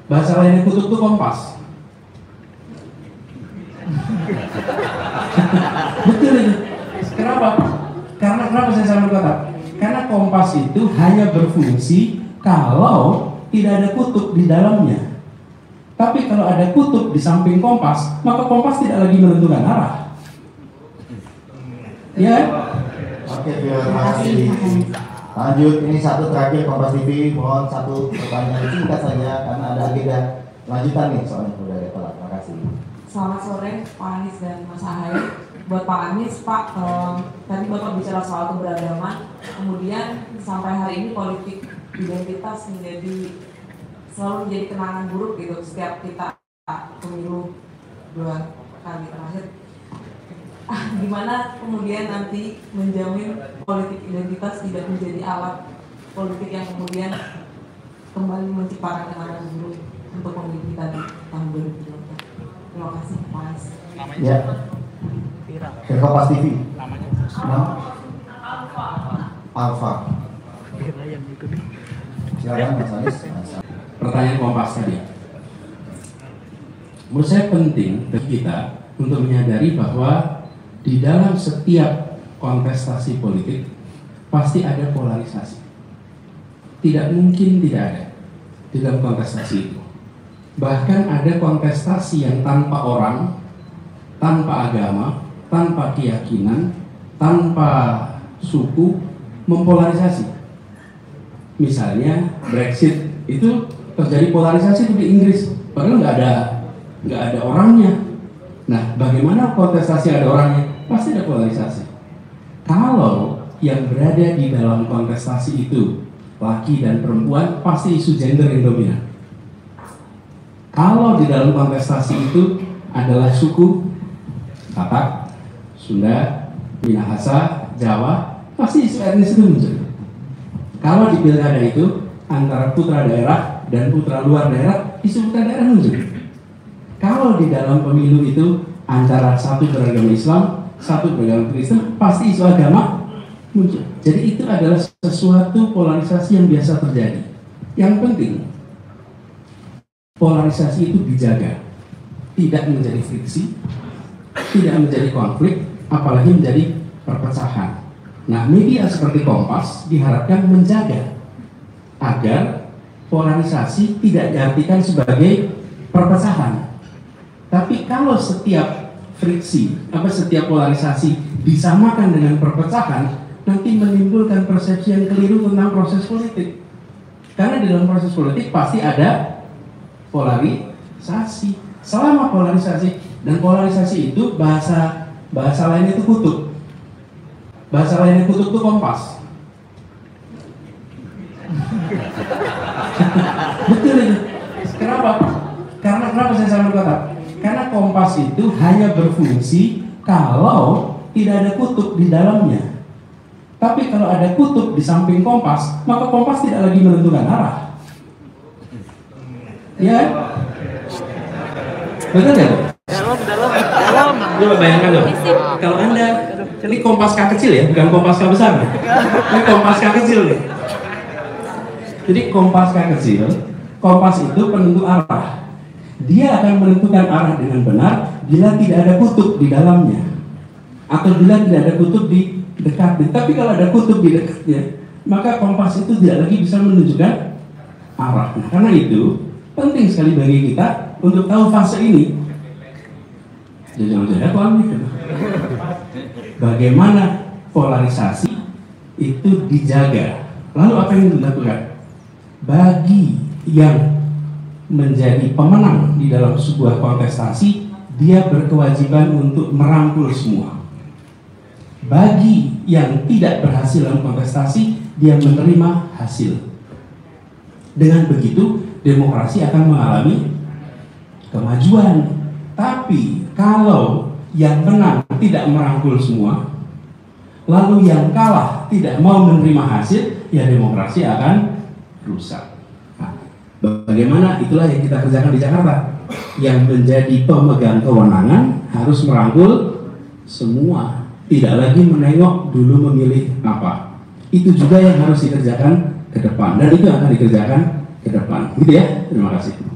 Bahasa lainnya kutub itu Kompas. Betul itu. Kenapa? Kenapa saya selalu kata? Karena Kompas itu hanya berfungsi kalau tidak ada kutub di dalamnya. Tapi kalau ada kutub di samping Kompas, maka Kompas tidak lagi menentukan arah. Ya? Oke, terima kasih. Lanjut, ini satu terakhir Kompas TV, mohon satu pertanyaan singkat saja karena ada agenda lanjutan nih soalnya udah ada telat. Terima kasih. Selamat sore Pak Anies dan Mas Ahaye. Buat Pak Anies, Pak, tadi Bapak bicara soal keberagaman, kemudian sampai hari ini politik identitas selalu menjadi kenangan buruk gitu setiap kita pemilu 2 kali terakhir. Gimana kemudian nanti menjamin politik identitas tidak menjadi alat politik yang kemudian kembali menciptakan kenangan buruk untuk pemilu kita di tahun 2024? Terima kasih, Pak Anies. Ya. Ke Kompas TV. Alfa. Silakan Mas Anies. Pertanyaan Kompas tadi. Menurut saya penting bagi kita untuk menyadari bahwa di dalam setiap kontestasi politik pasti ada polarisasi. Tidak mungkin tidak ada di dalam kontestasi itu. Bahkan ada kontestasi yang tanpa orang, tanpa agama, tanpa keyakinan, tanpa suku, mempolarisasi. Misalnya Brexit itu terjadi polarisasi di Inggris, padahal nggak ada orangnya. Nah, bagaimana kontestasi ada orangnya? Pasti ada polarisasi. Kalau yang berada di dalam kontestasi itu laki dan perempuan, pasti isu gender yang dominan. Kalau di dalam kontestasi itu adalah suku, Batak, Sunda, Minahasa, Jawa, pasti isu etnis itu muncul. Kalau di pilkada itu antara putra daerah dan putra luar daerah, isu putra daerah muncul. Kalau di dalam pemilu itu antara satu beragama Islam, satu beragama Kristen, pasti isu agama muncul. Jadi itu adalah sesuatu polarisasi yang biasa terjadi. Yang penting polarisasi itu dijaga, tidak menjadi friksi, tidak menjadi konflik, apalagi menjadi perpecahan. Nah, media seperti Kompas diharapkan menjaga agar polarisasi tidak diartikan sebagai perpecahan. Tapi kalau setiap friksi, setiap polarisasi disamakan dengan perpecahan, nanti menimbulkan persepsi yang keliru tentang proses politik. Karena di dalam proses politik pasti ada polarisasi. Selama polarisasi, dan polarisasi itu bahasa lain itu kutub. Bahasa lainnya kutub itu Kompas. Betul itu. Kenapa? Kenapa saya selalu kata? Karena Kompas itu hanya berfungsi kalau tidak ada kutub di dalamnya. Tapi kalau ada kutub di samping Kompas, maka Kompas tidak lagi menentukan arah. Ya? Betul ya? Dalam. Coba bayangkan loh. Kalau Anda, ini Kompas K kecil ya, bukan Kompas K besar. Ini Kompas K kecil nih. Jadi Kompas K kecil, Kompas itu penentu arah. Dia akan menentukan arah dengan benar bila tidak ada kutub di dalamnya, atau bila tidak ada kutub di dekatnya. Tapi kalau ada kutub di dekatnya, maka Kompas itu tidak lagi bisa menunjukkan arah. Nah, karena itu penting sekali bagi kita untuk tahu fase ini. Jangan bagaimana polarisasi itu dijaga. Lalu apa yang dilakukan? Bagi yang menjadi pemenang di dalam sebuah kontestasi, dia berkewajiban untuk merangkul semua. Bagi yang tidak berhasil dalam kontestasi, dia menerima hasil. Dengan begitu, demokrasi akan mengalami kemajuan. Tapi kalau yang menang tidak merangkul semua, lalu yang kalah tidak mau menerima hasil, ya demokrasi akan rusak. Nah, bagaimana? Itulah yang kita kerjakan di Jakarta. Yang menjadi pemegang kewenangan harus merangkul semua, tidak lagi menengok dulu memilih apa. Itu juga yang harus dikerjakan ke depan, dan itu akan dikerjakan ke depan. Gitu ya. Terima kasih.